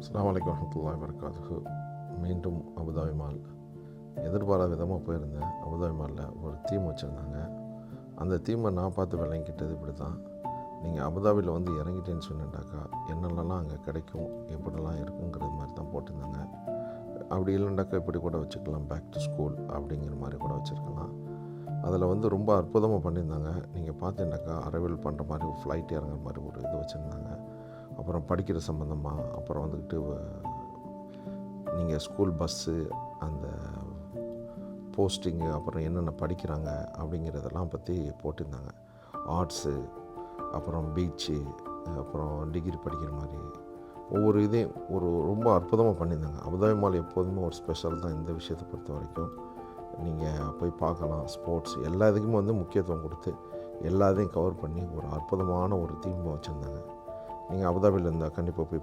அஸ்ஸலாமு அலைக்கும் வரஹ்மத்துல்லாஹி வபரகாத்துஹு. மீண்டும் அபுதாபி மால். எதிர்பாராத விதமாக போயிருந்தேன். அபுதாபி மாலில் ஒரு தீம் வச்சுருந்தாங்க. அந்த தீமை நான் பார்த்து விளங்கிக்கிட்டது இப்படி தான். நீங்கள் அபுதாபியில் வந்து இறங்கிட்டேன்னு சொன்னேன்டாக்கா என்னென்னலாம் அங்கே கிடைக்கும், எப்படிலாம் இருக்குங்கிறது மாதிரி தான் போட்டிருந்தாங்க. அப்படி இல்லைண்டாக்கா இப்படி கூட வச்சுக்கலாம், பேக் டு ஸ்கூல் அப்படிங்கிற மாதிரி கூட வச்சுருக்கலாம். அதில் வந்து ரொம்ப அற்புதமாக பண்ணியிருந்தாங்க. நீங்கள் பார்த்தீங்கன்னாக்கா அரைவல் பண்ணுற மாதிரி ஃப்ளைட் இறங்குற மாதிரி ஒரு இது வச்சுருந்தாங்க. அப்புறம் படிக்கிற சம்மந்தமாக, அப்புறம் வந்துக்கிட்டு நீங்கள் ஸ்கூல் பஸ்ஸு, அந்த போஸ்டிங்கு, அப்புறம் என்னென்ன படிக்கிறாங்க அப்படிங்கிறதெல்லாம் பற்றி போட்டிருந்தாங்க. ஆர்ட்ஸு, அப்புறம் பீச்சு, அப்புறம் டிகிரி படிக்கிற மாதிரி ஒவ்வொரு இதையும் ரொம்ப அற்புதமாக பண்ணியிருந்தாங்க. அபுதாபி மால் எப்போதுமே ஒரு ஸ்பெஷல் தான் இந்த விஷயத்தை பொறுத்த வரைக்கும். நீங்கள் போய் பார்க்கலாம். ஸ்போர்ட்ஸ் எல்லா இதுக்குமே வந்து முக்கியத்துவம் கொடுத்து எல்லாத்தையும் கவர் பண்ணி ஒரு அற்புதமான ஒரு தீம் வச்சுருந்தாங்க. நீங்கள் அபுதாபியில் இருந்தால் கண்டிப்பாக போய்